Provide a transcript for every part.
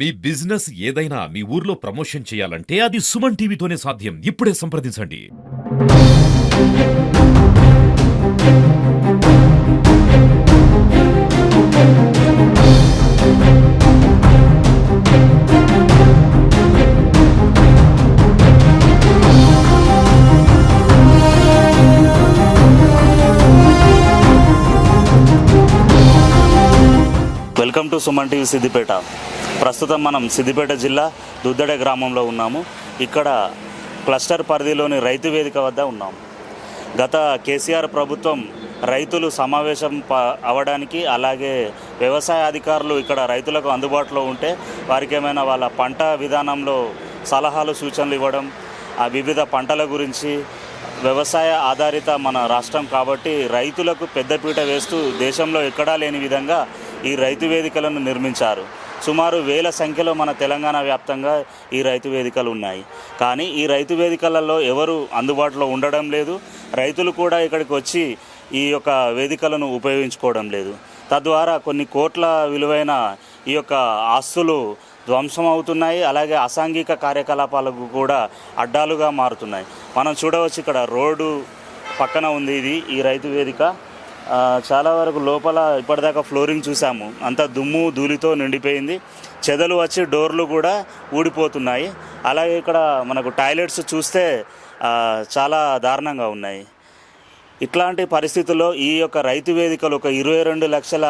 మీ business ఏదైనా మీ ఊర్లో promotion చేయాలంటే అది సుమన్ టీవీతోనే సాధ్యం. ఇప్పుడే సంప్రదించండి. Welcome to Suman TV Siddipet. ప్రస్తుతం మనం సిద్దిపేట జిల్లా దుద్దెడ గ్రామంలో ఉన్నాము. ఇక్కడ క్లస్టర్ పరిధిలోని రైతు వేదిక వద్ద ఉన్నాము. గత కేసీఆర్ ప్రభుత్వం రైతులు సమావేశం అవ్వడానికి, అలాగే వ్యవసాయ అధికారులు ఇక్కడ రైతులకు అందుబాటులో ఉంటే వారికి ఏమైనా వాళ్ళ పంట విధానంలో సలహాలు సూచనలు ఇవ్వడం, ఆ వివిధ పంటల గురించి, వ్యవసాయ ఆధారిత మన రాష్ట్రం కాబట్టి రైతులకు పెద్దపీట వేస్తూ దేశంలో ఎక్కడా లేని విధంగా ఈ రైతు వేదికలను నిర్మించారు. సుమారు వేల సంఖ్యలో మన తెలంగాణ వ్యాప్తంగా ఈ రైతు వేదికలు ఉన్నాయి. కానీ ఈ రైతు వేదికలలో ఎవరు అందుబాటులో ఉండడం లేదు. రైతులు కూడా ఇక్కడికి వచ్చి ఈ యొక్క వేదికలను ఉపయోగించుకోవడం లేదు. తద్వారా కొన్ని కోట్ల విలువైన ఈ యొక్క ఆస్తులు ధ్వంసం అవుతున్నాయి. అలాగే అసాంఘిక కార్యకలాపాలకు కూడా అడ్డాలుగా మారుతున్నాయి. మనం చూడవచ్చు, ఇక్కడ రోడ్డు పక్కన ఉంది ఇది ఈ రైతు వేదిక. చాలా వరకు లోపల ఇప్పటిదాకా ఫ్లోరింగ్ చూసాము, అంతా దుమ్ము ధూళితో నిండిపోయింది. చెదలు వచ్చి డోర్లు కూడా ఊడిపోతున్నాయి. అలాగే ఇక్కడ మనకు టాయిలెట్స్ చూస్తే చాలా దారుణంగా ఉన్నాయి. ఇట్లాంటి పరిస్థితుల్లో ఈ యొక్క రైతు వేదికలు ఒక 22 లక్షల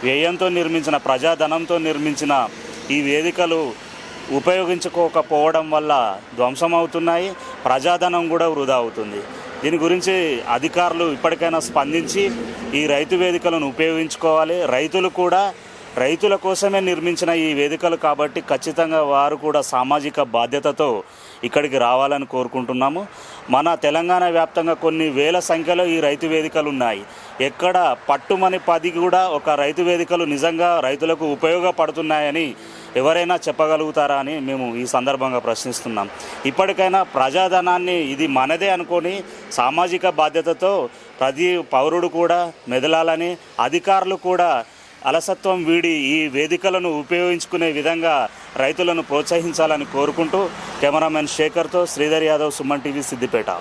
వ్యయంతో నిర్మించిన, ప్రజాధనంతో నిర్మించిన ఈ వేదికలు ఉపయోగించుకోకపోవడం వల్ల ధ్వంసమవుతున్నాయి. ప్రజాధనం కూడా వృధా అవుతుంది. దీని గురించి అధికారులు ఇప్పటికైనా స్పందించి ఈ రైతు వేదికలను ఉపయోగించుకోవాలి. రైతులు కూడా రైతుల కోసమే నిర్మించిన ఈ వేదికలు కాబట్టి ఖచ్చితంగా వారు కూడా సామాజిక బాధ్యతతో ఇక్కడికి రావాలని కోరుకుంటున్నాము. మన తెలంగాణ వ్యాప్తంగా కొన్ని వేల సంఖ్యలో ఈ రైతు వేదికలు ఉన్నాయి. ఎక్కడ పట్టుమని 10 కూడా ఒక రైతు వేదికలు నిజంగా రైతులకు ఉపయోగపడుతున్నాయని ఎవరైనా చెప్పగలుగుతారా అని మేము ఈ సందర్భంగా ప్రశ్నిస్తున్నాం. ఇప్పటికైనా ప్రజాధనాన్ని ఇది మనదే అనుకొని సామాజిక బాధ్యతతో ప్రతి పౌరుడు కూడా మెదలాలని, అధికారులు కూడా అలసత్వం వీడి ఈ వేదికలను ఉపయోగించుకునే విధంగా రైతులను ప్రోత్సహించాలని కోరుకుంటూ కెమెరామెన్ శేఖర్తో శ్రీధర్ యాదవ్, సుమన్ టీవీ, సిద్దిపేట.